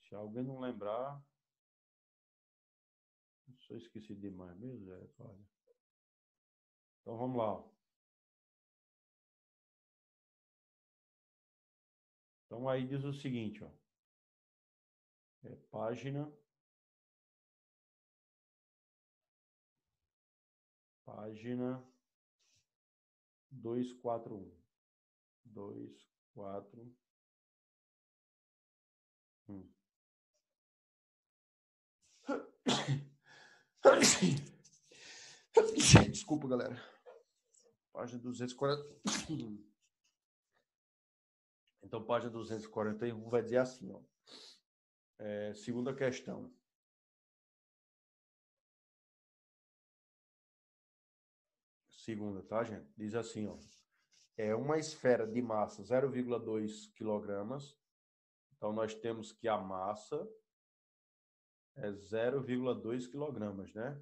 Se alguém não lembrar... Só esqueci demais mesmo, olha. Então, vamos lá. Então, aí diz o seguinte, ó. Página 241. 241. Desculpa, galera. Página 240. Então, página 241 vai dizer assim, ó. Segunda questão. Segunda, tá, gente? Diz assim, ó. É uma esfera de massa 0,2 quilogramas. Então, nós temos que a massa é 0,2 quilogramas, né?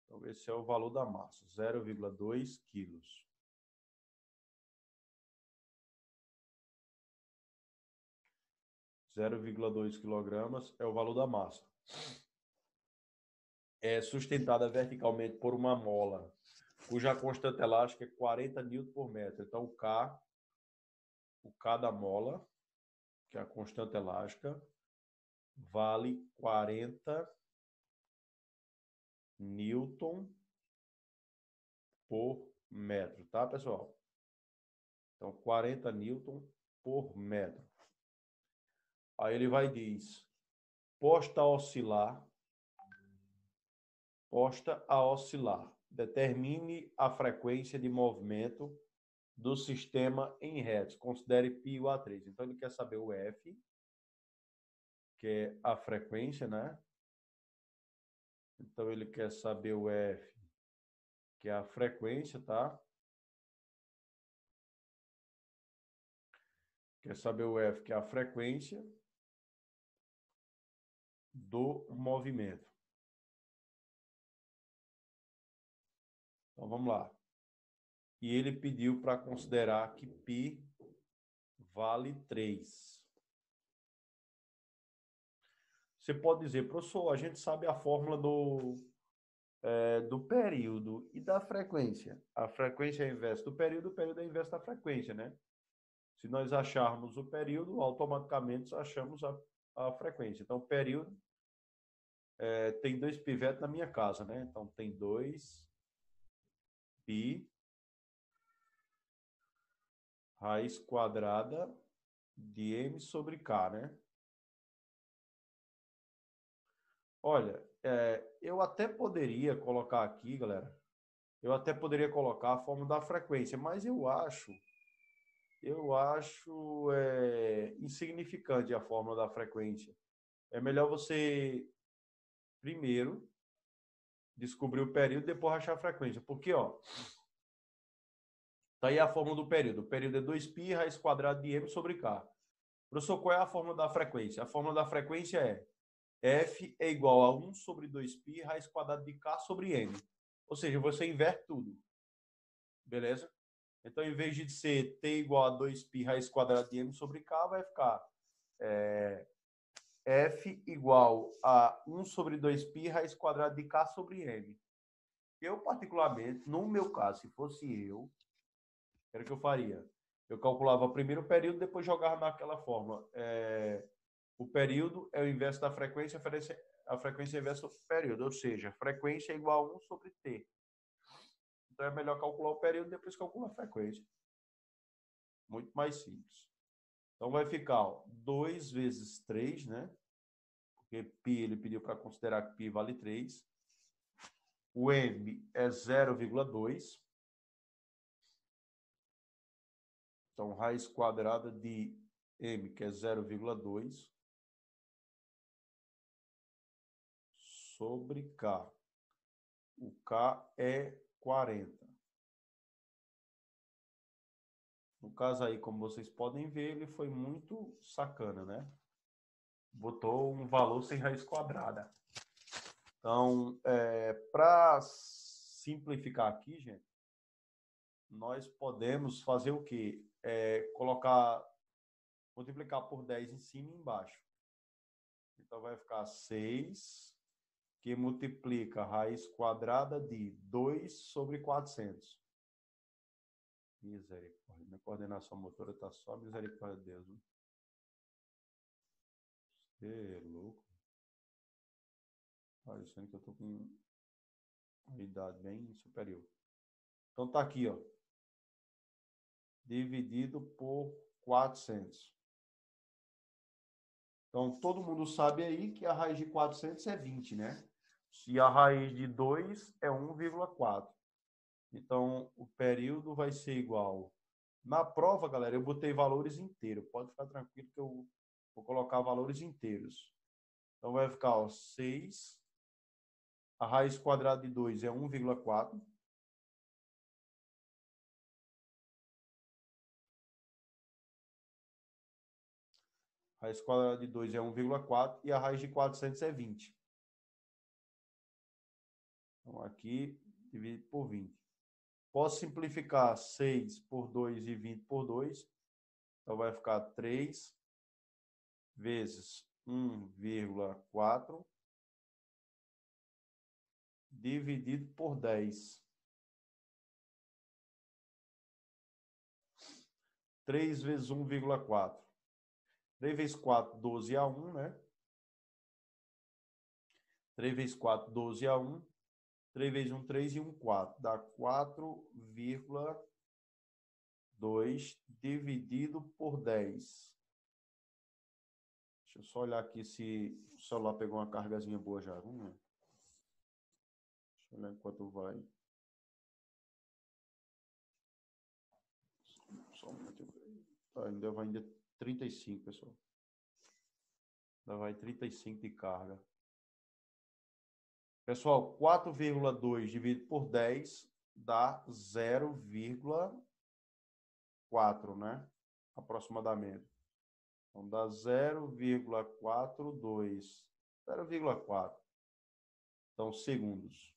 Então, esse é o valor da massa, 0,2 quilos. kg é o valor da massa. É sustentada verticalmente por uma mola, cuja constante elástica é 40 Nm por metro. Então, o K da mola, que é a constante elástica, vale 40 Newton por metro, tá, pessoal? Então, 40 Newton por metro. Aí ele vai diz, posta a oscilar, determine a frequência de movimento do sistema em hertz, considere π igual a 3. Então, ele quer saber o F, que é a frequência, né? Então, ele quer saber o F, que é a frequência, tá? Quer saber o F, que é a frequência do movimento. Então, vamos lá. E ele pediu para considerar que π vale 3. Você pode dizer, professor, a gente sabe a fórmula do período e da frequência. A frequência é a inversa do período, o período é a inversa da frequência, né? Se nós acharmos o período, automaticamente achamos a frequência. Então, o período tem 2 pivetes na minha casa, né? Então, tem 2 π raiz quadrada de m sobre k, né? Olha, eu até poderia colocar aqui, galera, eu até poderia colocar a fórmula da frequência, mas eu acho insignificante a fórmula da frequência. É melhor você primeiro descobrir o período e depois achar a frequência. Porque, ó, tá aí a fórmula do período. O período é 2π raiz quadrada de m sobre k. Professor, qual é a fórmula da frequência? A fórmula da frequência é F é igual a 1 sobre 2π raiz quadrada de k sobre m. Ou seja, você inverte tudo. Beleza? Então, em vez de ser t igual a 2π raiz quadrada de m sobre k, vai ficar F igual a 1 sobre 2π raiz quadrada de k sobre m. Eu, particularmente, no meu caso, se fosse eu, era o que eu faria. Eu calculava primeiro o período, depois jogava naquela fórmula. O período é o inverso da frequência, a frequência é o inverso do período, ou seja, frequência é igual a 1 sobre t. Então é melhor calcular o período, depois calcula a frequência. Muito mais simples. Então vai ficar 2 vezes 3, né? Porque π ele pediu para considerar que π vale 3. O m é 0,2. Então, raiz quadrada de m, que é 0,2, sobre k. O k é 40. No caso aí, como vocês podem ver, ele foi muito sacana, né? Botou um valor sem raiz quadrada. Então, para simplificar aqui, gente, nós podemos fazer o quê? multiplicar por 10 em cima e embaixo. Então, vai ficar 6, que multiplica a raiz quadrada de 2 sobre 400. Misericórdia. Minha coordenação motora está só misericórdia de Deus. Viu? Você é louco. Parecendo que eu estou com uma idade bem superior. Então, tá aqui, ó. Dividido por 400. Então, todo mundo sabe aí que a raiz de 400 é 20, né? E a raiz de 2 é 1,4. Então, o período vai ser igual. Na prova, galera, eu botei valores inteiros. Pode ficar tranquilo que eu vou colocar valores inteiros. Então, vai ficar, ó, 6. A raiz quadrada de 2 é 1,4. A raiz quadrada de 2 é 1,4 e a raiz de 400 é 20. Então, aqui, dividido por 20. Posso simplificar 6 por 2 e 20 por 2. Então, vai ficar 3 vezes 1,4 dividido por 10. 3 vezes 1,4. 3 vezes 4, 12 a 1, né? 3 vezes 4, 12 a 1. 3 vezes 1, 3 e 1, 4. Dá 4,2 dividido por 10. Deixa eu só olhar aqui se o celular pegou uma cargazinha boa já. Vamos ver. Deixa eu olhar enquanto vai. Só um minuto. Tá, ainda vai 35, pessoal. Ainda vai 35 de carga. Pessoal, 4,2 dividido por 10 dá 0,4, né? Aproximadamente. Então, dá 0,42. 0,4. Então, segundos.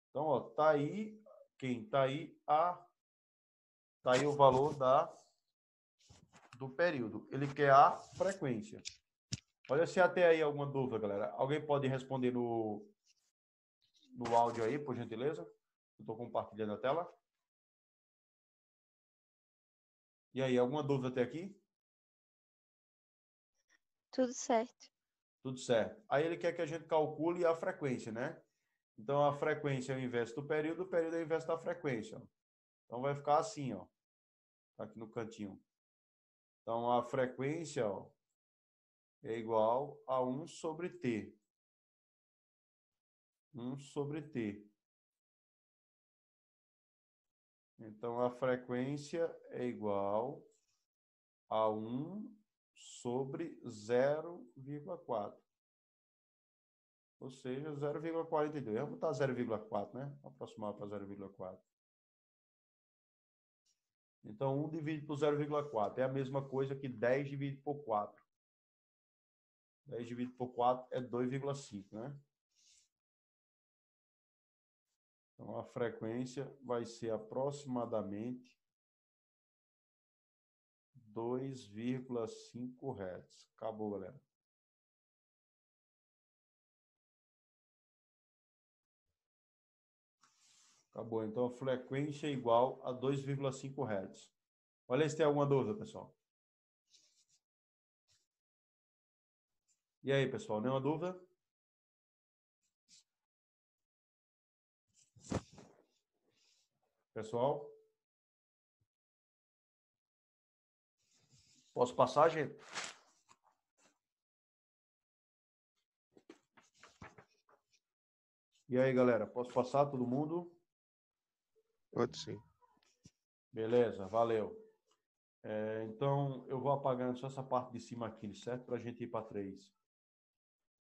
Então, ó, tá aí. Quem tá aí? Tá aí o valor do período. Ele quer a frequência. Olha se até aí alguma dúvida, galera. Alguém pode responder no áudio aí, por gentileza? Eu estou compartilhando a tela. E aí, alguma dúvida até aqui? Tudo certo. Tudo certo. Aí ele quer que a gente calcule a frequência, né? Então, a frequência é o inverso do período é o inverso da frequência. Então, vai ficar assim, ó. Aqui no cantinho. Então, a frequência, ó, é igual a 1 sobre t. 1 sobre t. Então, a frequência é igual a 1 sobre 0,4. Ou seja, 0,42. Eu vou botar 0,4, né? Aproximar para 0,4. Então, 1 dividido por 0,4 é a mesma coisa que 10 dividido por 4. 10 dividido por 4 é 2,5, né? Então, a frequência vai ser aproximadamente 2,5 Hz. Acabou, galera. Acabou. Então, a frequência é igual a 2,5 Hz. Olha se tem alguma dúvida, pessoal. E aí, pessoal, nenhuma dúvida? Pessoal? Posso passar, gente? E aí, galera, posso passar todo mundo? Pode sim. Beleza, valeu. Então, eu vou apagando só essa parte de cima aqui, certo? Para a gente ir para 3.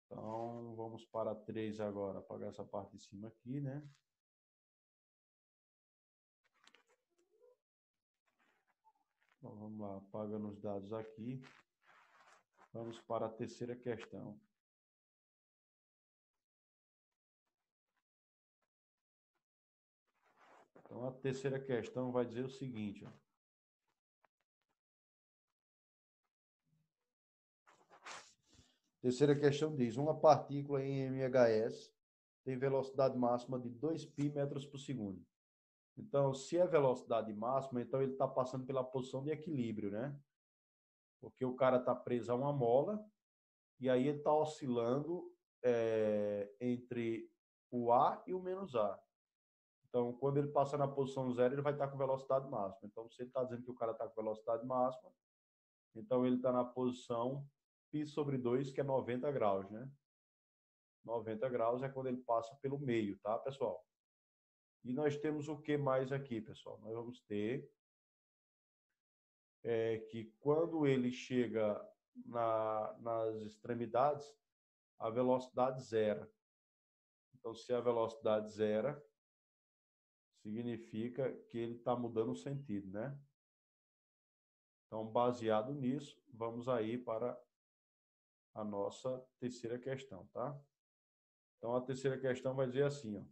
Então, vamos para 3 agora. Apagar essa parte de cima aqui, né? Então, vamos lá, apagando os dados aqui. Vamos para a terceira questão. Então, a terceira questão vai dizer o seguinte, ó. Terceira questão diz, uma partícula em MHS tem velocidade máxima de 2π metros por segundo. Então, se é velocidade máxima, então ele está passando pela posição de equilíbrio, né? Porque o cara está preso a uma mola e aí ele está oscilando entre o A e o menos A. Então, quando ele passar na posição zero, ele vai estar com velocidade máxima. Então, se ele está dizendo que o cara está com velocidade máxima, então ele está na posição π/2, que é 90 graus, né? 90 graus é quando ele passa pelo meio, tá, pessoal? E nós temos o que mais aqui, pessoal? Nós vamos ter que quando ele chega nas extremidades, a velocidade zera. Então, se a velocidade zera, significa que ele está mudando o sentido, né? Então, baseado nisso, vamos aí para a nossa terceira questão, tá? Então, a terceira questão vai dizer assim, ó.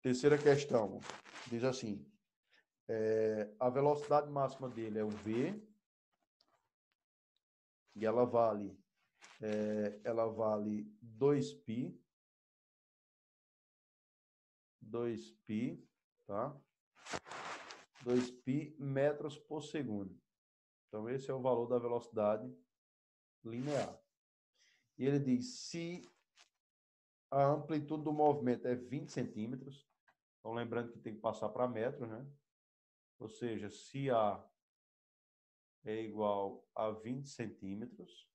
Terceira questão diz assim, a velocidade máxima dele é o v, e ela vale 2π, tá? 2π metros por segundo. Então, esse é o valor da velocidade linear. E ele diz, se a amplitude do movimento é 20 centímetros, então lembrando que tem que passar para metros, né? Ou seja, se A é igual a 20 centímetros,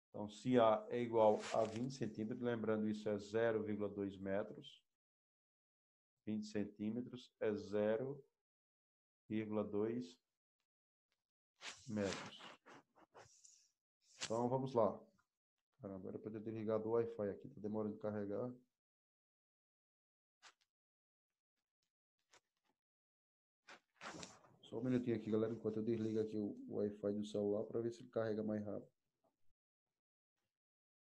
então se A é igual a 20 centímetros, lembrando isso é 0,2 metros, 20 centímetros é 0,2 metros. Então, vamos lá. Caramba, era para ter desligado o Wi-Fi aqui, está demorando de carregar. Só um minutinho aqui, galera, enquanto eu desligo aqui o Wi-Fi do celular para ver se ele carrega mais rápido.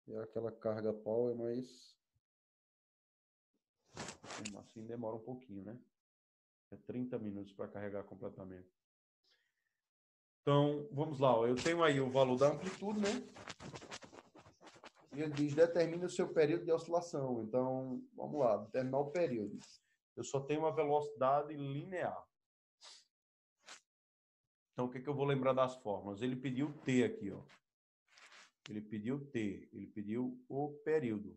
É aquela carga power, mas assim demora um pouquinho, né? É 30 minutos para carregar completamente. Então, vamos lá. Eu tenho aí o valor da amplitude, né? E ele diz, determine o seu período de oscilação. Então, vamos lá, determinar o período. Eu só tenho uma velocidade linear. Então, o que eu vou lembrar das fórmulas? Ele pediu T aqui, ó. Ele pediu T, ele pediu o período.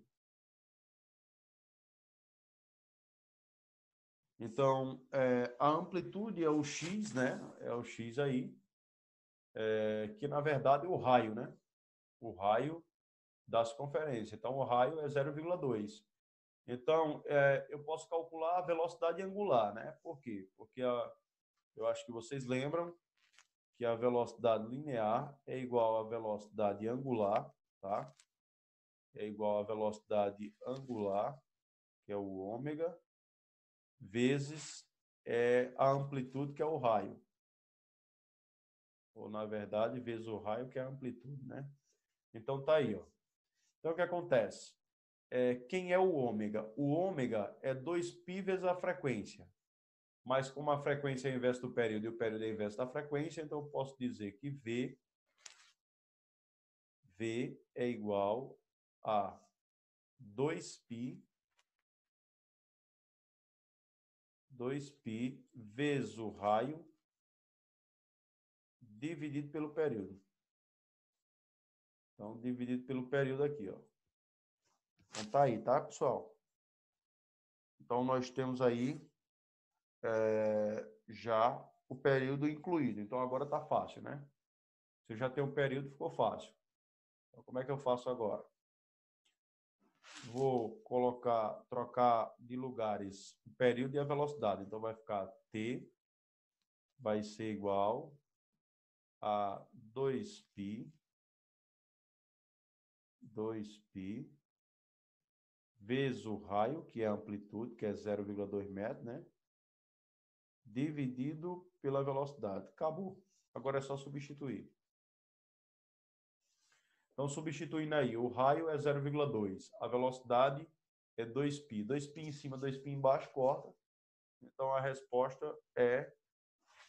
Então, a amplitude é o X, né? É o X aí, que na verdade é o raio, né? O raio da circunferência. Então, o raio é 0,2. Então, eu posso calcular a velocidade angular, né? Por quê? Porque eu acho que vocês lembram que a velocidade linear é igual à velocidade angular, tá? É igual à velocidade angular, que é o ômega, vezes a amplitude, que é o raio. Ou, na verdade, vezes o raio, que é a amplitude, né? Então, tá aí, ó. Então, o que acontece? Quem é o ômega? O ômega é 2π vezes a frequência. Mas como a frequência é inversa do período e o período é inverso da frequência, então eu posso dizer que V é igual a 2π vezes o raio dividido pelo período. Então, dividido pelo período aqui, ó. Então, tá aí, tá, pessoal? Então, nós temos aí já o período incluído. Então, agora tá fácil, né? Se eu já tenho um período, ficou fácil. Então, como é que eu faço agora? Vou trocar de lugares o período e a velocidade. Então, vai ficar T vai ser igual a 2π vezes o raio, que é a amplitude, que é 0,2 metros, né? Dividido pela velocidade. Acabou. Agora é só substituir. Então, substituindo aí, o raio é 0,2. A velocidade é 2π. 2π em cima, 2π embaixo, corta. Então, a resposta é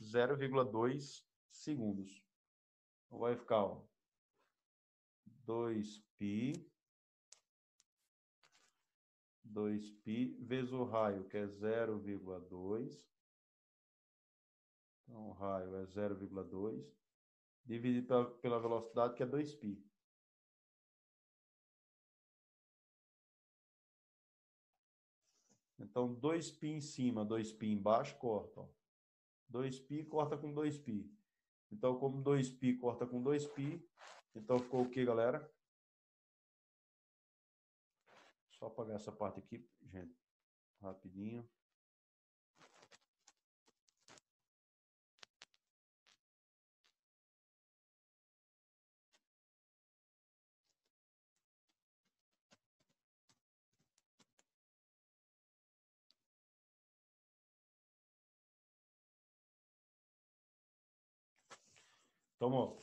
0,2 segundos. Então, vai ficar, ó, 2π vezes o raio, que é 0,2. Então, o raio é 0,2, dividido pela velocidade, que é 2π. Então, 2π em cima, 2π embaixo, corta. Ó. 2π corta com 2π. Então, como 2π corta com 2π, então ficou o que, galera? Só apagar essa parte aqui, gente, rapidinho. Então, ó,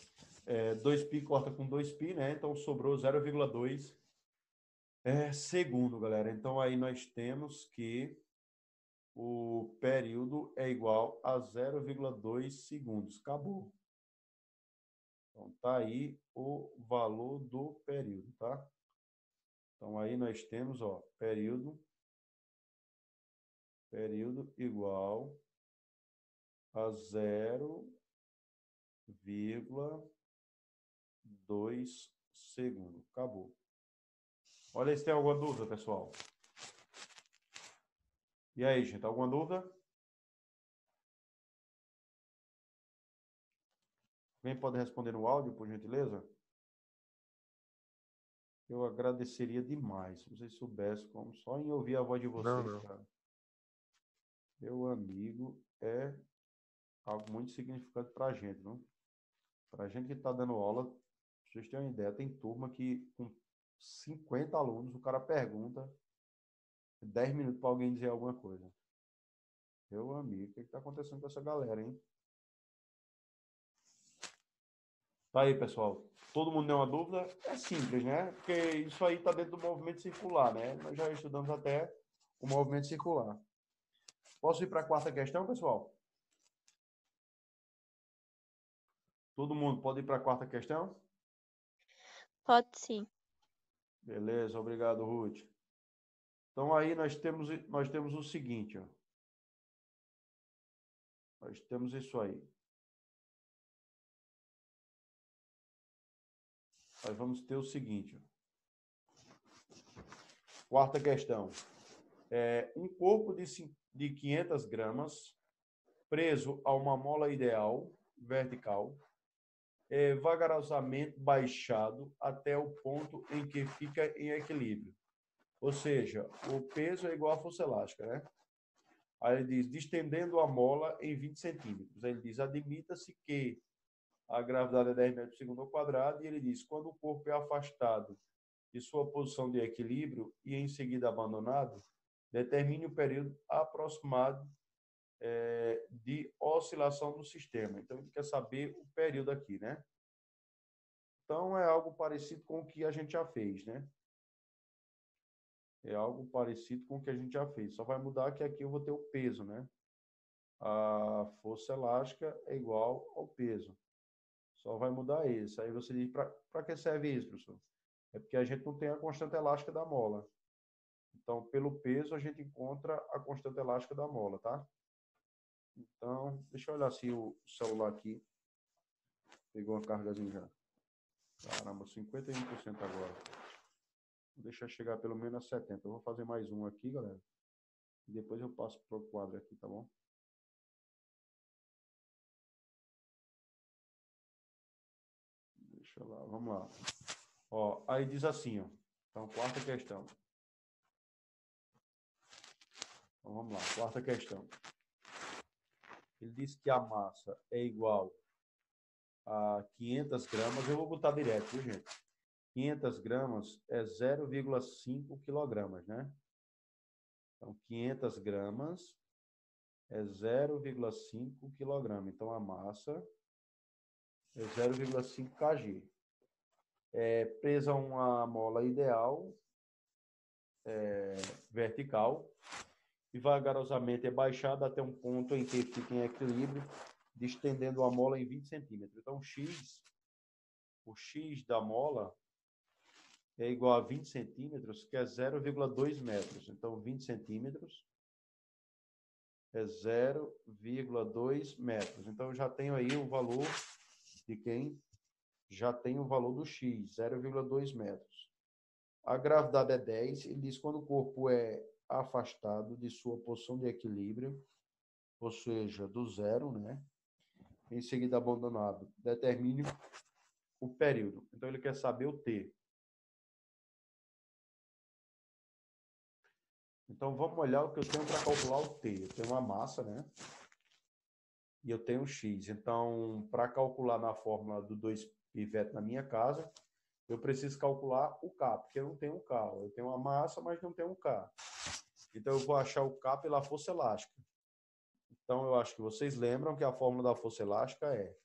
2π corta com 2π, né? Então, sobrou 0,2 segundo, galera. Então, aí nós temos que o período é igual a 0,2 segundos. Acabou. Então, tá aí o valor do período, tá? Então, aí nós temos, ó, período igual a 0,2 segundos. Acabou. Olha se tem alguma dúvida, pessoal. E aí, gente, alguma dúvida? Alguém pode responder no áudio, por gentileza? Eu agradeceria demais se vocês soubessem como, só em ouvir a voz de vocês, Não. cara. Meu amigo, é algo muito significante para a gente, não? Para a gente que está dando aula, pra vocês terem uma ideia, tem turma que com 50 alunos, o cara pergunta 10 minutos para alguém dizer alguma coisa. Meu amigo, o que está acontecendo com essa galera, hein? Tá aí, pessoal. Todo mundo tem uma dúvida? É simples, né? Porque isso aí está dentro do movimento circular, né? Nós já estudamos até o movimento circular. Posso ir para a quarta questão, pessoal? Todo mundo pode ir para a quarta questão? Pode sim. Beleza, obrigado, Ruth. Então, aí nós temos o seguinte, ó. Nós temos isso aí. Nós vamos ter o seguinte, ó. Quarta questão. Um corpo de 500 gramas preso a uma mola ideal, vertical, vagarosamente baixado até o ponto em que fica em equilíbrio. Ou seja, o peso é igual à força elástica, né? Aí ele diz, distendendo a mola em 20 centímetros. Aí ele diz, admita-se que a gravidade é 10 metros por segundo ao quadrado, e ele diz, quando o corpo é afastado de sua posição de equilíbrio e em seguida abandonado, determine o período aproximado de oscilação do sistema. Então, a gente quer saber o período aqui, né? Então, é algo parecido com o que a gente já fez, né? É algo parecido com o que a gente já fez. Só vai mudar que aqui eu vou ter o peso, né? A força elástica é igual ao peso. Só vai mudar isso. Aí você diz, para que serve isso, professor? É porque a gente não tem a constante elástica da mola. Então, pelo peso, a gente encontra a constante elástica da mola, tá? Então, deixa eu olhar se o celular aqui pegou uma cargazinha já. Caramba, 51% agora. Vou deixar chegar pelo menos a 70%. Eu vou fazer mais um aqui, galera. E depois eu passo para o quadro aqui, tá bom? Deixa lá, vamos lá. Ó, aí diz assim, ó. Então, quarta questão. Então, vamos lá, quarta questão. Ele diz que a massa é igual a 500 gramas. Eu vou botar direto, viu, gente? 500 gramas é 0,5 quilogramas, né? Então, 500 gramas é 0,5 quilogramas. Então, a massa é 0,5 kg. Presa a uma mola ideal, vertical, e vagarosamente é baixada até um ponto em que fica em equilíbrio, estendendo a mola em 20 centímetros. Então, o X da mola é igual a 20 centímetros, que é 0,2 metros. Então, 20 centímetros é 0,2 metros. Então, eu já tenho aí o valor de quem? Já tem o valor do X, 0,2 metros. A gravidade é 10, ele diz que quando o corpo é afastado de sua posição de equilíbrio, ou seja, do zero, né? Em seguida abandonado, determine o período. Então, ele quer saber o T. Então, vamos olhar o que eu tenho para calcular o T. Eu tenho uma massa, né? E eu tenho X. Então, para calcular na fórmula do 2 pivete na minha casa, eu preciso calcular o K, porque eu não tenho um K. Eu tenho uma massa, mas não tenho um K. Então, eu vou achar o K pela força elástica. Então, eu acho que vocês lembram que a fórmula da força elástica é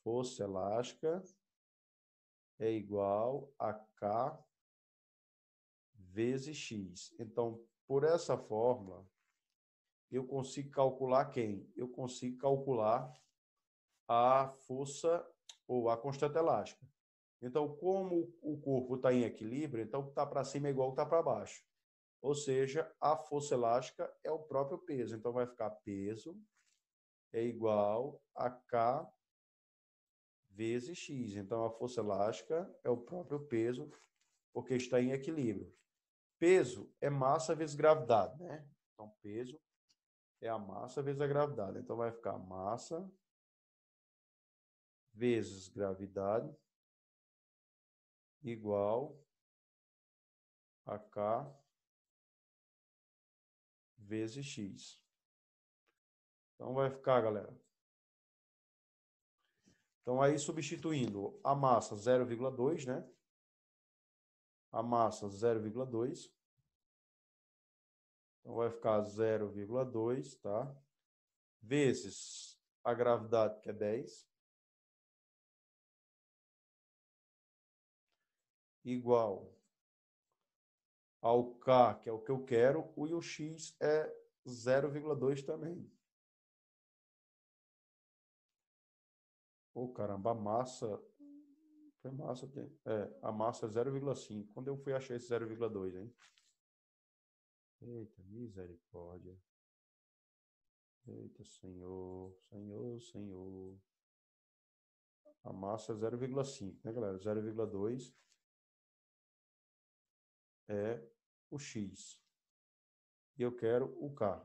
força elástica é igual a K vezes X. Então, por essa fórmula, eu consigo calcular quem? Eu consigo calcular a força ou a constante elástica. Então, como o corpo está em equilíbrio, então o que está para cima é igual ao que está para baixo. Ou seja, a força elástica é o próprio peso. Então, vai ficar peso é igual a K vezes X. Então, a força elástica é o próprio peso, porque está em equilíbrio. Peso é massa vezes gravidade, né? Então, peso é a massa vezes a gravidade. Então, vai ficar massa vezes gravidade igual a K vezes X. Então, vai ficar, galera. Então, aí, substituindo a massa 0,2, né? A massa 0,2. Então, vai ficar 0,2, tá? Vezes a gravidade, que é 10. Igual ao K, que é o que eu quero, e o X é 0,2 também. Ô, caramba, a massa... Foi massa, a massa é 0,5. Quando eu fui achar esse 0,2, hein? Eita, misericórdia. Eita, Senhor, Senhor, Senhor. A massa é 0,5, né, galera? 0,2 é o X. E eu quero o K.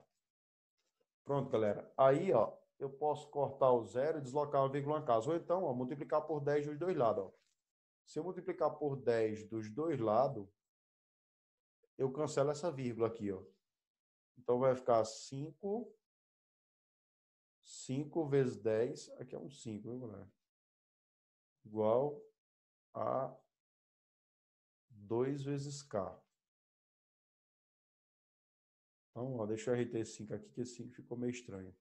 Pronto, galera. Aí, ó, eu posso cortar o zero e deslocar uma vírgula em casa. Ou então, ó, multiplicar por 10 dos dois lados, ó. Se eu multiplicar por 10 dos dois lados, eu cancelo essa vírgula aqui, ó. Então, vai ficar 5 vezes 10, aqui é um 5, viu, galera? Igual a 2 vezes K. Então, ó, deixa eu arreter esse 5 aqui, que esse 5 ficou meio estranho.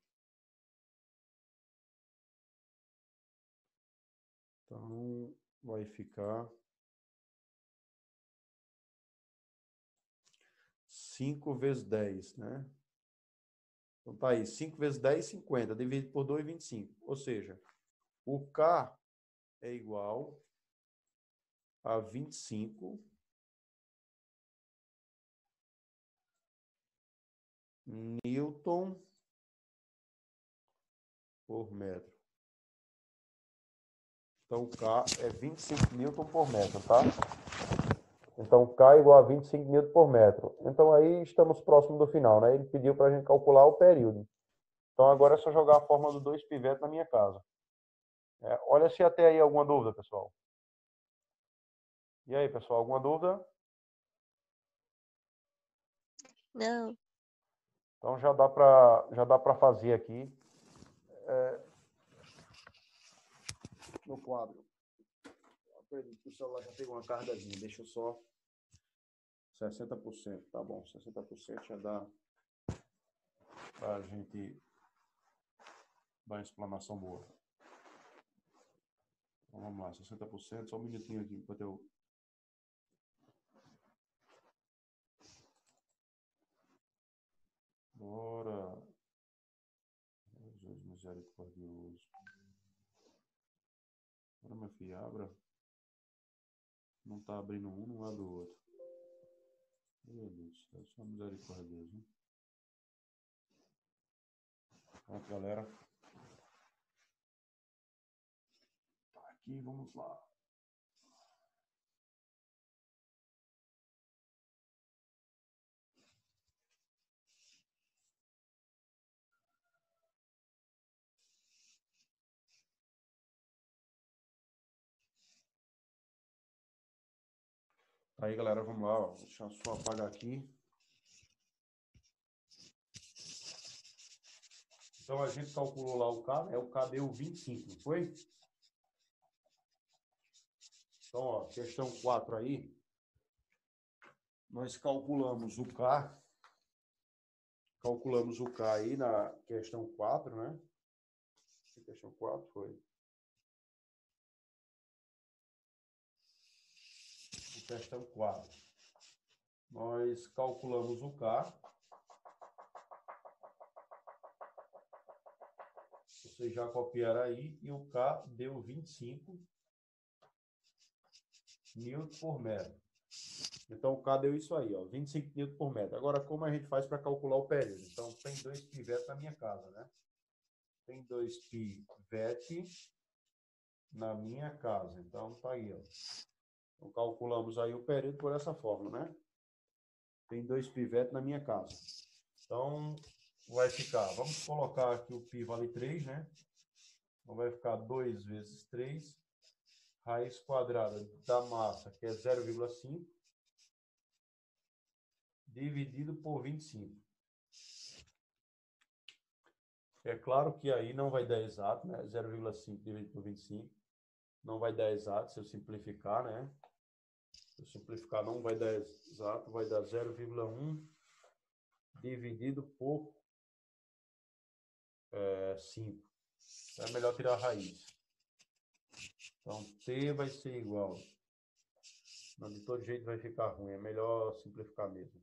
Então, vai ficar 5 vezes 10, né? Então, tá aí, 5 vezes 10, 50, dividido por 2, 25. Ou seja, o K é igual a 25 Newton por metro. Então, o K é 25 Newton por metro, tá? Então, K é igual a 25 Newton por metro. Então, aí estamos próximo do final, né? Ele pediu para a gente calcular o período. Então, agora é só jogar a fórmula do 2 pivete na minha casa. Olha se até aí alguma dúvida, pessoal. E aí, pessoal, alguma dúvida? Não. Então, já dá para fazer aqui no quadro. Eu acredito que o celular já pegou uma cargazinha. Deixa eu só 60%, tá bom. 60% já dá para a gente dar uma explanação boa. Então, vamos lá, 60%, só um minutinho aqui enquanto eu misericordioso. Agora, meu filho, abra. Não tá abrindo um, não abre o outro. Meu Deus, é só misericordioso, hein? Pronto, galera. Tá aqui, vamos lá. Aí, galera, vamos lá, ó. Deixa eu só apagar aqui. Então, a gente calculou lá o K, né? O K deu 25, não foi? Então, ó, questão 4 aí. Nós calculamos o K. Calculamos o K aí na questão 4, né? Questão 4 foi. Questão 4. Nós calculamos o K. Vocês já copiaram aí. E o K deu 25 newton por metro. Então, o K deu isso aí, ó, 25 newton por metro. Agora, como a gente faz para calcular o período? Então, tem 2 pivetes na minha casa, né? Tem 2 pivetes na minha casa. Então, tá aí, ó. Então, calculamos aí o período por essa forma, né? Tem 2 pivetes na minha casa. Então, vai ficar, vamos colocar aqui o pi vale 3, né? Então, vai ficar 2 vezes 3, raiz quadrada da massa, que é 0,5, dividido por 25. É claro que aí não vai dar exato, né? 0,5 dividido por 25. Não vai dar exato se eu simplificar, né? Se eu simplificar não vai dar exato, vai dar 0,1 dividido por 5. É melhor tirar a raiz. Então, t vai ser igual. Não, de todo jeito vai ficar ruim. É melhor simplificar mesmo.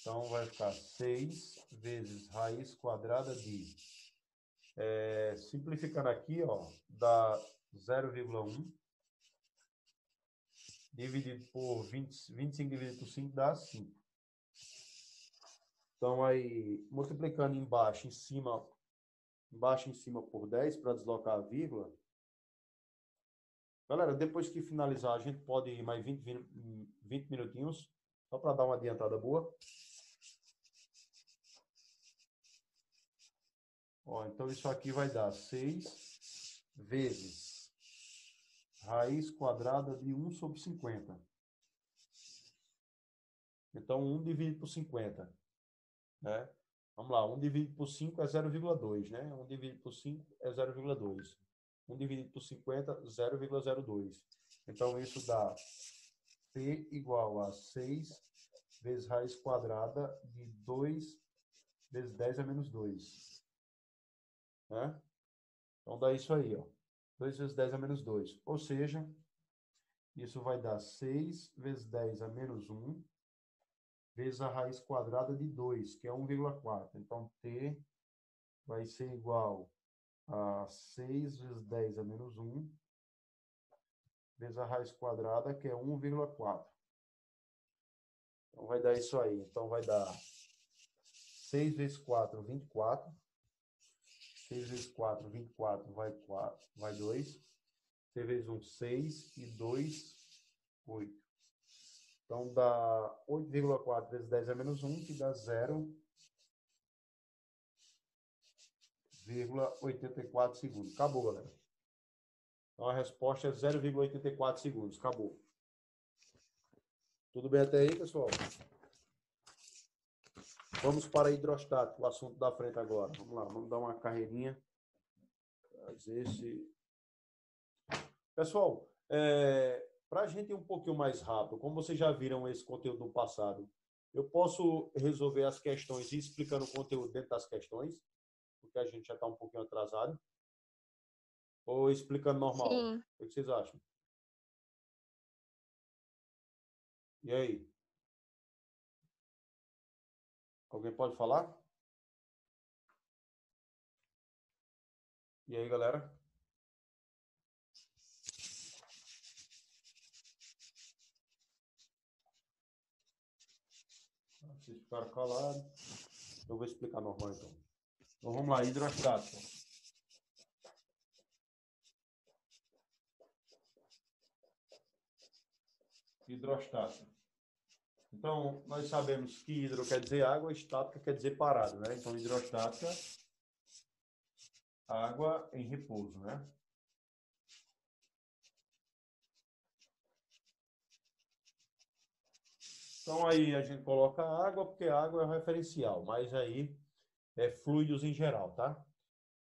Então, vai ficar 6 vezes raiz quadrada de... simplificando aqui, ó, dá 0,1 dividido por 25 dividido por 5 dá 5. Então, aí, multiplicando embaixo e em cima por 10 para deslocar a vírgula. Galera, depois que finalizar, a gente pode ir mais 20 minutinhos, só para dar uma adiantada boa. Ó, então, isso aqui vai dar 6 vezes raiz quadrada de 1 sobre 50. Então, 1 dividido por 50. Né? Vamos lá, 1 dividido por 5 é 0,2, né? 1 dividido por 5 é 0,2. 1 dividido por 50, 0,02. Então, isso dá P igual a 6 vezes raiz quadrada de 2 vezes 10 a menos 2. Né? Então, dá isso aí, ó. 2 vezes 10 a menos 2. Ou seja, isso vai dar 6 vezes 10 a menos 1 vezes a raiz quadrada de 2, que é 1,4. Então, T vai ser igual a 6 vezes 10 a menos 1 vezes a raiz quadrada, que é 1,4. Então, vai dar isso aí. Então, vai dar 6 vezes 4, 24. 6 vezes 4, 24, vai 2. 6 vezes 1, 6. E 2, 8. Então, dá 8,4 vezes 10 a menos 1, que dá 0,84 segundos. Acabou, galera. Então, a resposta é 0,84 segundos. Acabou. Tudo bem até aí, pessoal? Vamos para hidrostático, o assunto da frente agora. Vamos lá, vamos dar uma carreirinha. Fazer esse... Pessoal, para a gente ir um pouquinho mais rápido, como vocês já viram esse conteúdo no passado, eu posso resolver as questões e explicando o conteúdo dentro das questões, porque a gente já está um pouquinho atrasado. Ou explicando normal? Sim. O que vocês acham? E aí? Alguém pode falar? E aí, galera? Vocês ficaram calados. Eu vou explicar normal, então. Então, vamos lá, hidrostática. Hidrostática. Então, nós sabemos que hidro quer dizer água, estática quer dizer parado, né? Então, hidrostática, água em repouso, né? Então, aí a gente coloca água, porque a água é o referencial, mas aí é fluidos em geral, tá?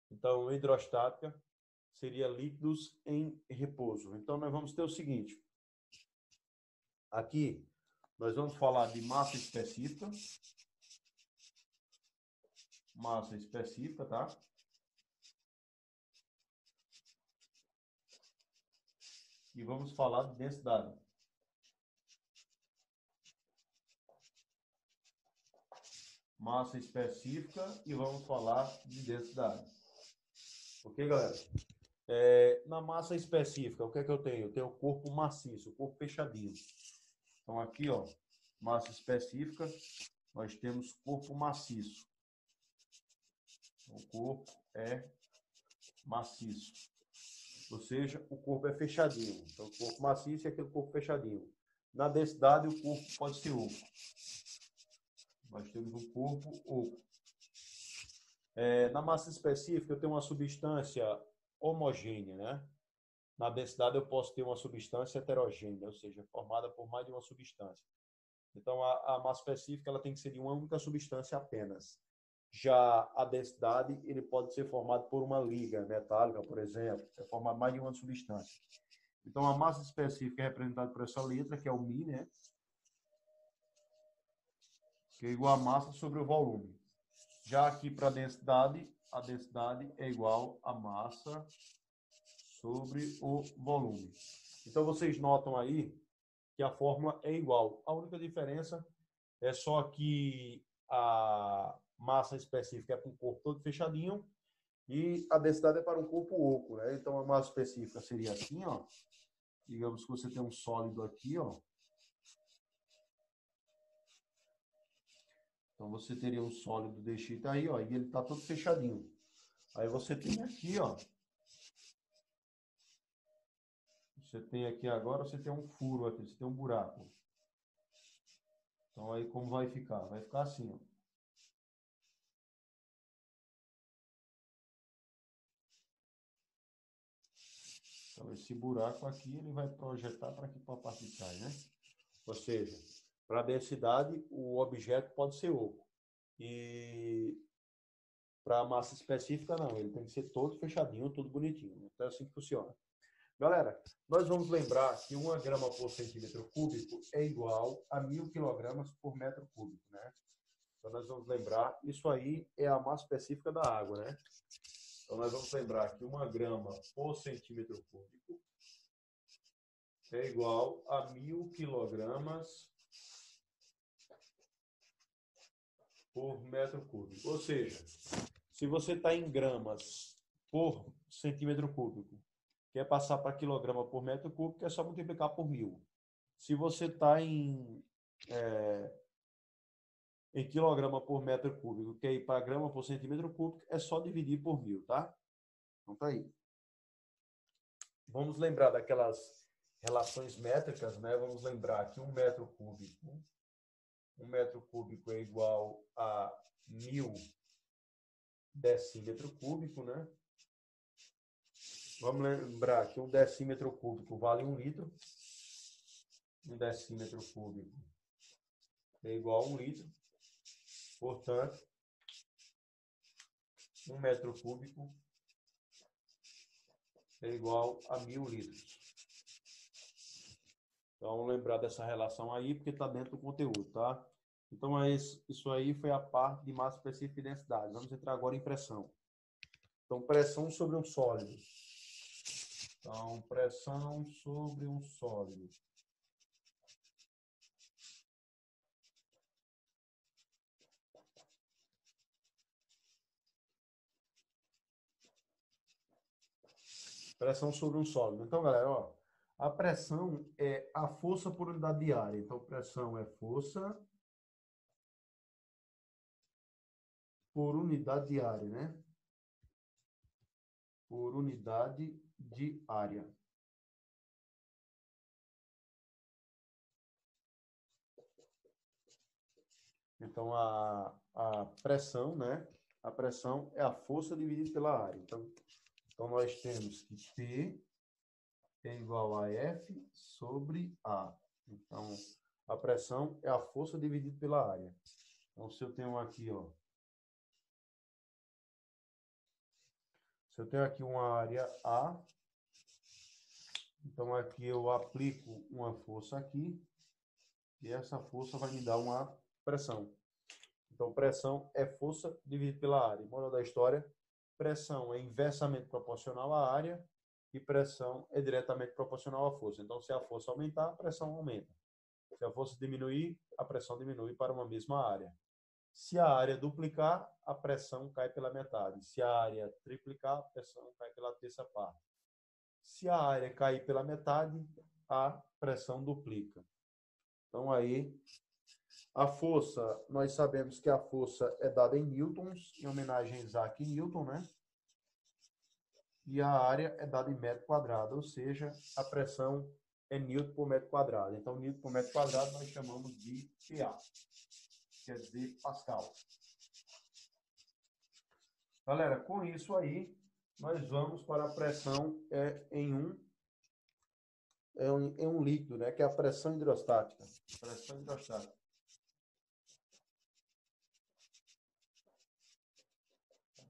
Então, hidrostática seria líquidos em repouso. Então, nós vamos ter o seguinte. Aqui, nós vamos falar de massa específica. Massa específica, tá? E vamos falar de densidade. Massa específica e vamos falar de densidade. Ok, galera? Na massa específica, o que é que eu tenho? Eu tenho o corpo maciço, o corpo fechadinho. Então, aqui, ó, massa específica, nós temos corpo maciço. O corpo é maciço. Ou seja, o corpo é fechadinho. Então, o corpo maciço é aquele corpo fechadinho. Na densidade, o corpo pode ser oco. Nós temos um corpo oco. Na massa específica, eu tenho uma substância homogênea, né? Na densidade, eu posso ter uma substância heterogênea, ou seja, formada por mais de uma substância. Então, a massa específica ela tem que ser de uma única substância apenas. Já a densidade, ele pode ser formado por uma liga metálica, por exemplo, é formado mais de uma substância. Então, a massa específica é representada por essa letra, que é o μ, né? Que é igual a massa sobre o volume. Já aqui para a densidade é igual a massa sobre o volume. Então, vocês notam aí que a fórmula é igual. A única diferença é só que a massa específica é para um corpo todo fechadinho e a densidade é para um corpo oco, né? Então, a massa específica seria assim, ó. Digamos que você tem um sólido aqui, ó. Então, você teria um sólido desse jeito aí, ó, e ele está todo fechadinho. Aí você tem aqui, ó. Você tem aqui agora, você tem um furo aqui, você tem um buraco. Então, aí como vai ficar? Vai ficar assim, ó. Então, esse buraco aqui, ele vai projetar para aqui para a parte de trás, né? Ou seja, para a densidade, o objeto pode ser oco. E para a massa específica, não. Ele tem que ser todo fechadinho, tudo bonitinho. Então, é assim que funciona. Galera, nós vamos lembrar que 1 grama por centímetro cúbico é igual a 1.000 quilogramas por metro cúbico, né? Então, nós vamos lembrar, isso aí é a massa específica da água, né? Então, nós vamos lembrar que 1 grama por centímetro cúbico é igual a 1.000 quilogramas por metro cúbico. Ou seja, se você está em gramas por centímetro cúbico, quer passar para quilograma por metro cúbico, é só multiplicar por 1.000. Se você está em quilograma por metro cúbico, quer ir para grama por centímetro cúbico, é só dividir por 1.000, tá? Então tá aí. Vamos lembrar daquelas relações métricas, né? Vamos lembrar que um metro cúbico é igual a 1.000 decímetro cúbico, né? Vamos lembrar que um decímetro cúbico vale 1 litro. Um decímetro cúbico é igual a 1 litro. Portanto, 1 metro cúbico é igual a 1.000 litros. Então, vamos lembrar dessa relação aí, porque está dentro do conteúdo, tá? Então, isso aí foi a parte de massa específica e densidade. Vamos entrar agora em pressão. Então, pressão sobre um sólido. Então, pressão sobre um sólido. Pressão sobre um sólido. Então, galera, ó, a pressão é a força por unidade de área. Então, pressão é força por unidade de área, né? Por unidade de área. Então, a pressão, né? A pressão é a força dividida pela área. Então nós temos que P é igual a F sobre A. Então, a pressão é a força dividida pela área. Então, se eu tenho aqui, ó, se eu tenho aqui uma área A, então aqui eu aplico uma força aqui, e essa força vai me dar uma pressão. Então, pressão é força dividida pela área. Moral da história, pressão é inversamente proporcional à área e pressão é diretamente proporcional à força. Então, se a força aumentar, a pressão aumenta. Se a força diminuir, a pressão diminui para uma mesma área. Se a área duplicar, a pressão cai pela metade. Se a área triplicar, a pressão cai pela terça parte. Se a área cair pela metade, a pressão duplica. Então, aí, a força, nós sabemos que a força é dada em newtons, em homenagem a Isaac Newton, né? E a área é dada em metro quadrado, ou seja, a pressão é newton por metro quadrado. Então, newton por metro quadrado nós chamamos de PA, quer dizer Pascal. Galera, com isso aí, nós vamos para a pressão em um líquido, né? Que é a pressão hidrostática. Pressão hidrostática.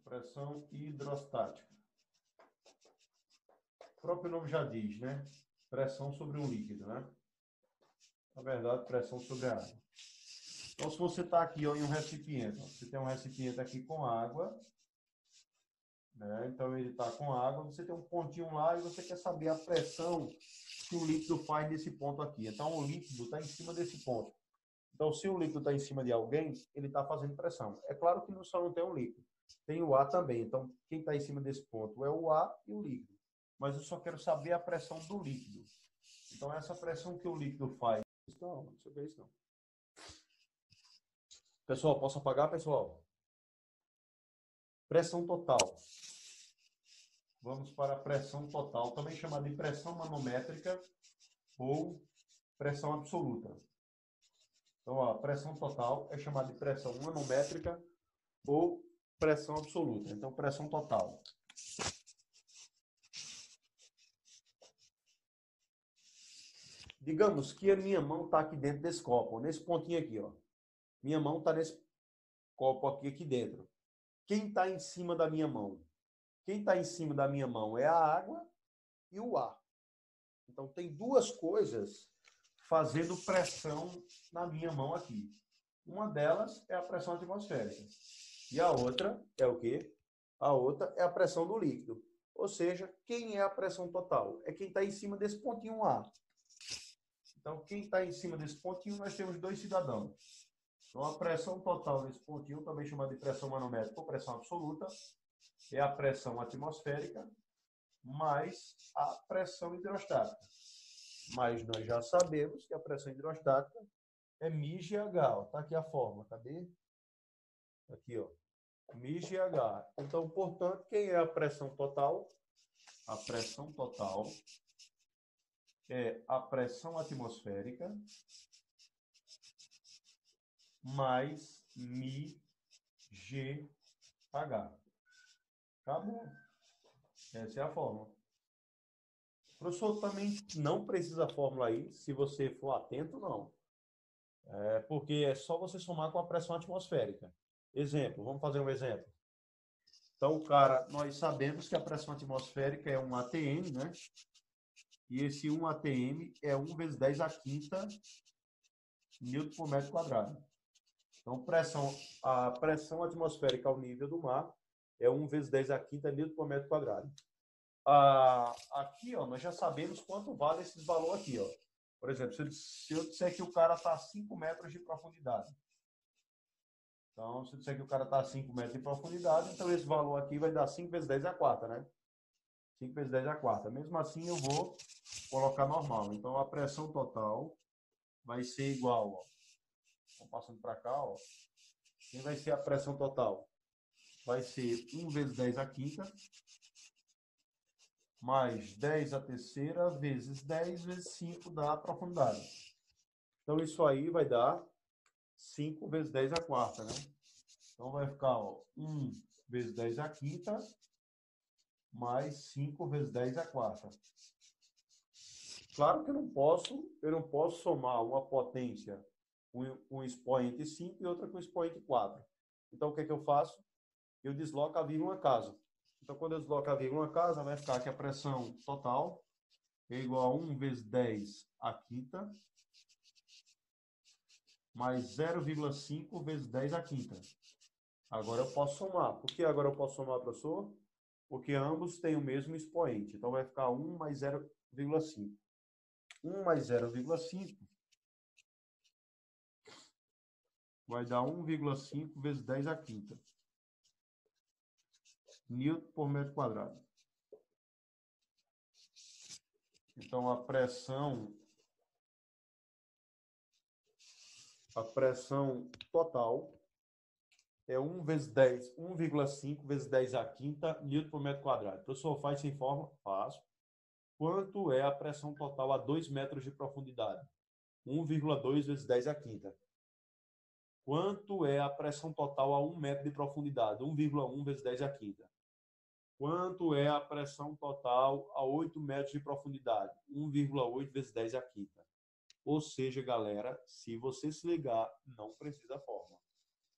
Pressão hidrostática. O próprio nome já diz, né? Pressão sobre um líquido, né? Na verdade, pressão sobre a água. Então, se você está aqui ó, em um recipiente, ó, você tem um recipiente aqui com água, né? Então, ele está com água, você tem um pontinho lá e você quer saber a pressão que o líquido faz nesse ponto aqui. Então, o líquido está em cima desse ponto. Então, se o líquido está em cima de alguém, ele está fazendo pressão. É claro que só não tem um líquido. Tem o ar também. Então, quem está em cima desse ponto é o ar e o líquido. Mas eu só quero saber a pressão do líquido. Então, essa pressão que o líquido faz... Não sei o que é isso, não. Pessoal, posso apagar, pessoal? Pressão total. Vamos para a pressão total, também chamada de pressão manométrica ou pressão absoluta. Então, a pressão total é chamada de pressão manométrica ou pressão absoluta. Então, pressão total. Digamos que a minha mão está aqui dentro desse copo, nesse pontinho aqui, ó. Minha mão está nesse copo aqui dentro. Quem está em cima da minha mão? Quem está em cima da minha mão é a água e o ar. Então, tem duas coisas fazendo pressão na minha mão aqui. Uma delas é a pressão atmosférica. E a outra é o quê? A outra é a pressão do líquido. Ou seja, quem é a pressão total? É quem está em cima desse pontinho A. Então, quem está em cima desse pontinho, nós temos dois cidadãos. Então, a pressão total nesse pontinho, também chamada de pressão manométrica ou pressão absoluta, é a pressão atmosférica mais a pressão hidrostática. Mas nós já sabemos que a pressão hidrostática é μgh. Está aqui a fórmula, cadê? Aqui, ó. μgh. Então, portanto, quem é a pressão total? A pressão total é a pressão atmosférica mais μgh. Acabou. Essa é a fórmula. O professor também não precisa a fórmula aí, se você for atento, não. Porque é só você somar com a pressão atmosférica. Exemplo, vamos fazer um exemplo. Então, cara, nós sabemos que a pressão atmosférica é 1 atm, né? E esse 1 atm é 1 vezes 10 a quinta newton por metro quadrado. Então, a pressão atmosférica ao nível do mar é 1 vezes 10 a quinta newton por metro quadrado. Aqui, ó, nós já sabemos quanto vale esses valores aqui, ó. Por exemplo, se eu disser que o cara está a 5 metros de profundidade. Então, se eu disser que o cara está a 5 metros de profundidade, então esse valor aqui vai dar 5 vezes 10 a quarta, né? 5 vezes 10 a quarta. Mesmo assim, eu vou colocar normal. Então, a pressão total vai ser igual, ó. Vou passando para cá, ó. Quem vai ser a pressão total? Vai ser 1 vezes 10 a quinta, mais 10 a terceira, vezes 10 vezes 5 da profundidade. Então, isso aí vai dar 5 vezes 10 a quarta, né? Então, vai ficar, ó, 1 vezes 10 a quinta, mais 5 vezes 10 a quarta. Claro que eu não posso somar uma potência com expoente 5 e outra com expoente 4. Então, o que é que eu faço? Eu desloco a vírgula casa. Então, quando eu desloco a vírgula casa, vai ficar que a pressão total é igual a 1 vezes 10 a quinta, mais 0,5 vezes 10 a quinta. Agora eu posso somar. Por que agora eu posso somar, professor? Porque ambos têm o mesmo expoente. Então, vai ficar 1 mais 0,5. 1 mais 0,5 vai dar 1,5 vezes 10 a quinta. Newton por metro quadrado. Então, a pressão total é 1 vezes 10, 1,5 vezes 10 a quinta, Newton por metro quadrado. Professor, faz sem forma? Faço. Quanto é a pressão total a 2 metros de profundidade? 1,2 vezes 10 a quinta. Quanto é a pressão total a 1 metro de profundidade? 1,1 vezes 10 a quinta. Quanto é a pressão total a 8 metros de profundidade? 1,8 vezes 10 a quinta. Ou seja, galera, se você se ligar, não precisa forma.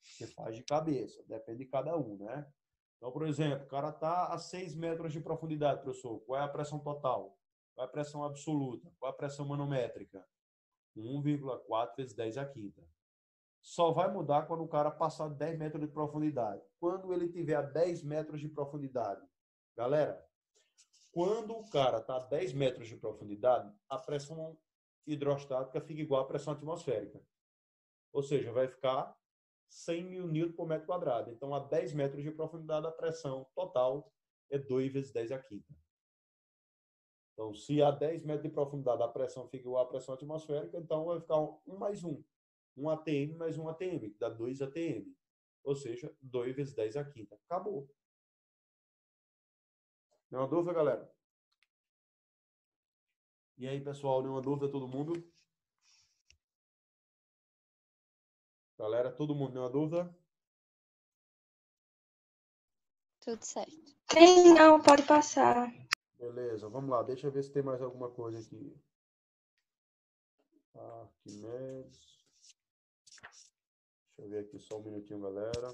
Você faz de cabeça, depende de cada um, né? Então, por exemplo, o cara está a 6 metros de profundidade, professor. Qual é a pressão total? Qual é a pressão absoluta? Qual é a pressão manométrica? 1,4 vezes 10 a quinta. Só vai mudar quando o cara passar 10 metros de profundidade. Quando ele tiver a 10 metros de profundidade. Galera, quando o cara está a 10 metros de profundidade, a pressão hidrostática fica igual à pressão atmosférica. Ou seja, vai ficar 100.000 Newton por metro quadrado. Então, a 10 metros de profundidade, a pressão total é 2 vezes 10 a quinta. Então, se a 10 metros de profundidade a pressão fica igual à pressão atmosférica, então vai ficar 1 mais 1. 1 ATM mais 1 ATM, que dá 2 ATM. Ou seja, 2 vezes 10 a quinta. Acabou. Nenhuma dúvida, galera? E aí, pessoal, nenhuma dúvida, todo mundo? Galera, todo mundo, nenhuma dúvida? Tudo certo. Tem não, pode passar. Beleza, vamos lá. Deixa eu ver se tem mais alguma coisa aqui. Arquimedes. Deixa eu ver aqui só um minutinho, galera.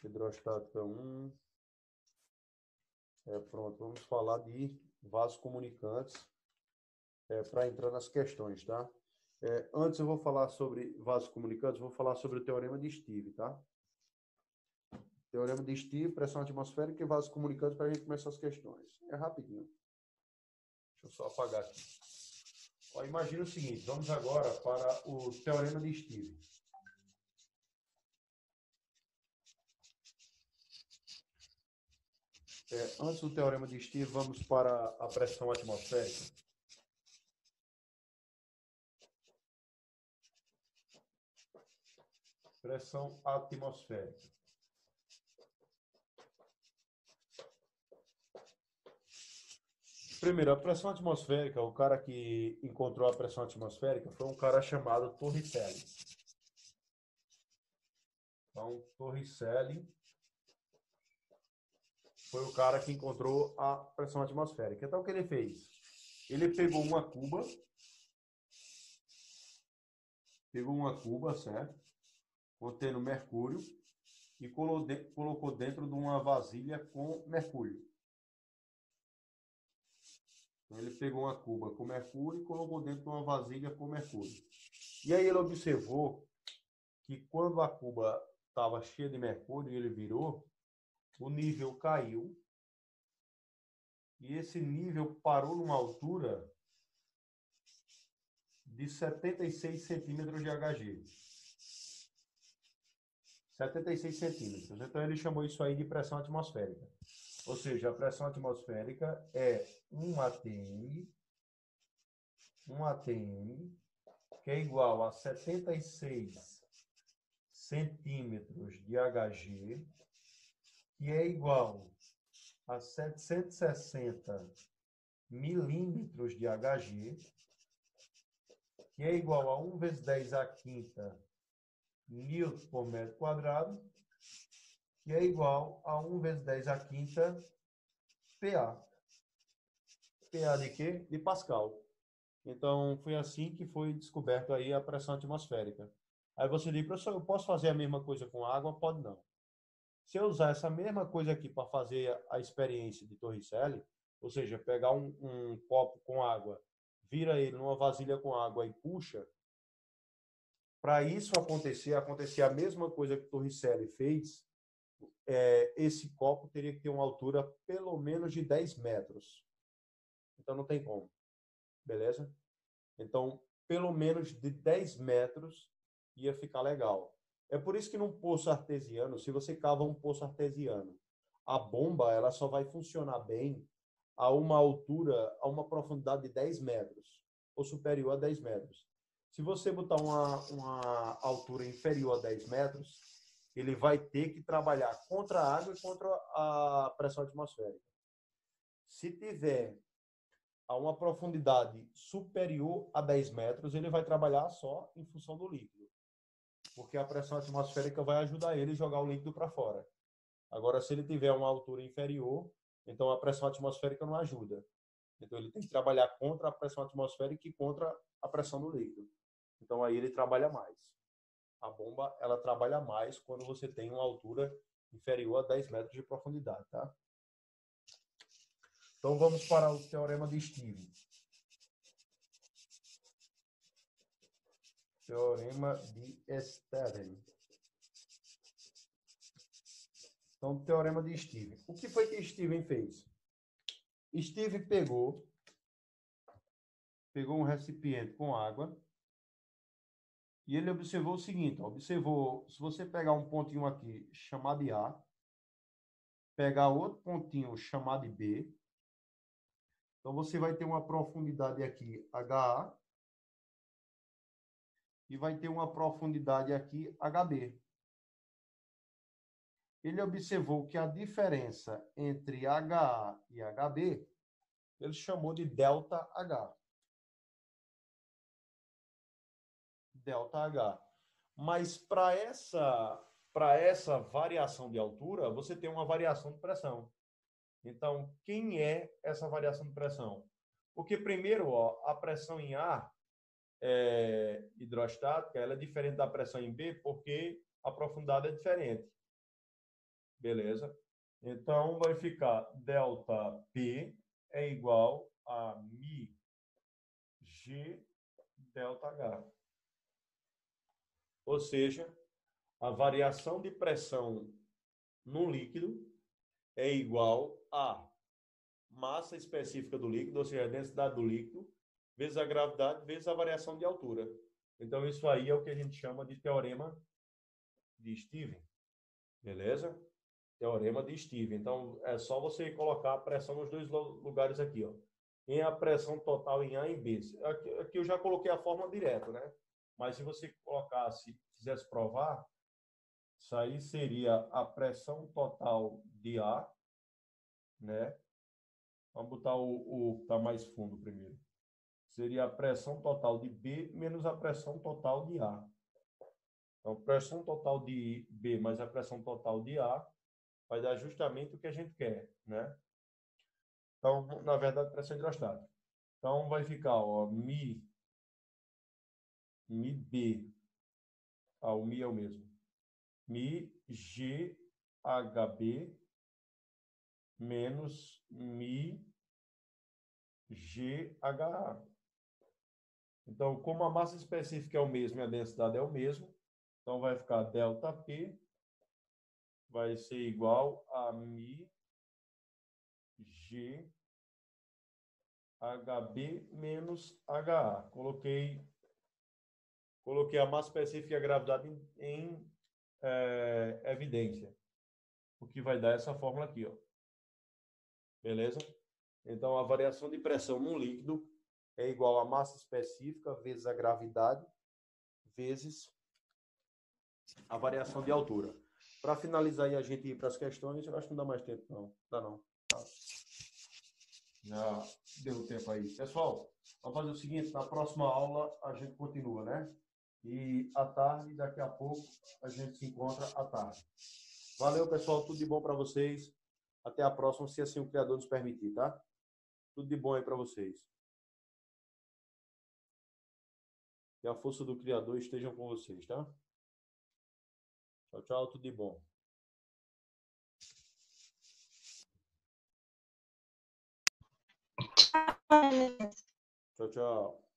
Hidrostática 1. Pronto, vamos falar de vasos comunicantes para entrar nas questões, tá? Antes eu vou falar sobre vasos comunicantes, vou falar sobre o teorema de Steve, tá? Teorema de Steve, pressão atmosférica e vasos comunicantes para a gente começar as questões. É rapidinho. Deixa eu só apagar aqui. Ó, imagina o seguinte, vamos agora para o teorema de Steve. Antes do teorema de Steve, vamos para a pressão atmosférica. Pressão atmosférica. Primeiro, a pressão atmosférica, o cara que encontrou a pressão atmosférica foi um cara chamado Torricelli. Então, Torricelli foi o cara que encontrou a pressão atmosférica. Então, o que ele fez? Ele pegou uma cuba, certo? Contendo mercúrio e colocou dentro de uma vasilha com mercúrio. Então, ele pegou uma cuba com mercúrio e colocou dentro de uma vasilha com mercúrio. E aí ele observou que quando a cuba estava cheia de mercúrio e ele virou, o nível caiu e esse nível parou numa altura de 76 centímetros de Hg. 76 centímetros. Então ele chamou isso aí de pressão atmosférica. Ou seja, a pressão atmosférica é 1 atm, que é igual a 76 centímetros de Hg, que é igual a 760 milímetros de Hg, que é igual a 1 vezes 10 à quinta newton por metro quadrado, que é igual a 1 vezes 10 à quinta PA. PA de quê? De Pascal. Então, foi assim que foi descoberto aí a pressão atmosférica. Aí você diz, professor, eu posso fazer a mesma coisa com água? Pode não. Se eu usar essa mesma coisa aqui para fazer a experiência de Torricelli, ou seja, pegar um copo com água, vira ele numa vasilha com água e puxa, para isso acontecer a mesma coisa que Torricelli fez, esse copo teria que ter uma altura pelo menos de 10 metros. Então não tem como. Beleza? Então, pelo menos de 10 metros ia ficar legal. É por isso que num poço artesiano, se você cava um poço artesiano, a bomba ela só vai funcionar bem a uma altura, a uma profundidade de 10 metros, ou superior a 10 metros. Se você botar uma altura inferior a 10 metros, ele vai ter que trabalhar contra a água e contra a pressão atmosférica. Se tiver a uma profundidade superior a 10 metros, ele vai trabalhar só em função do líquido, porque a pressão atmosférica vai ajudar ele a jogar o líquido para fora. Agora, se ele tiver uma altura inferior, então a pressão atmosférica não ajuda. Então, ele tem que trabalhar contra a pressão atmosférica e contra a pressão do líquido. Então, aí ele trabalha mais. A bomba, ela trabalha mais quando você tem uma altura inferior a 10 metros de profundidade, tá? Então, vamos para o teorema de Stevens. Teorema de Stevens. Então, teorema de Stevens. O que foi que Stevens fez? Stevens pegou um recipiente com água e ele observou o seguinte, observou, se você pegar um pontinho aqui chamado de A, pegar outro pontinho chamado de B, então você vai ter uma profundidade aqui HA e vai ter uma profundidade aqui HB. Ele observou que a diferença entre HA e HB, ele chamou de delta H. Delta H. Mas para essa variação de altura, você tem uma variação de pressão. Então, quem é essa variação de pressão? Porque primeiro, a pressão em A hidrostática, ela é diferente da pressão em B porque a profundidade é diferente. Beleza? Então, vai ficar delta P é igual a mi G delta H. Ou seja, a variação de pressão no líquido é igual a massa específica do líquido, ou seja, a densidade do líquido, vezes a gravidade, vezes a variação de altura. Então, isso aí é o que a gente chama de teorema de Stevens. Beleza? Teorema de Stevens. Então, é só você colocar a pressão nos dois lugares aqui, ó. Em a pressão total em A e em B. Aqui eu já coloquei a fórmula direto, né? Mas se você colocasse, quisesse provar, isso aí seria a pressão total de A, né? Vamos botar o tá mais fundo primeiro. Seria a pressão total de B menos a pressão total de A. Então, pressão total de B mais a pressão total de A vai dar justamente o que a gente quer, né? Então, na verdade, pressão hidrostática. Então, vai ficar, ó, mi B. O mi é o mesmo. Mi G HB menos mi GHA. Então, como a massa específica é o mesmo e a densidade é o mesmo, então vai ficar delta P vai ser igual a mi G HB menos HA. Coloquei a massa específica e a gravidade em evidência. O que vai dar essa fórmula aqui, ó. Beleza? Então, a variação de pressão num líquido é igual a massa específica vezes a gravidade vezes a variação de altura. Para finalizar e a gente ir para as questões, eu acho que não dá mais tempo, não. Dá não. Tá. Já deu tempo aí. Pessoal, vamos fazer o seguinte, na próxima aula a gente continua, né? E à tarde, daqui a pouco, a gente se encontra à tarde. Valeu, pessoal. Tudo de bom para vocês. Até a próxima, se assim o Criador nos permitir, tá? Tudo de bom aí para vocês. Que a força do Criador esteja com vocês, tá? Tchau, tchau. Tudo de bom. Tchau, tchau.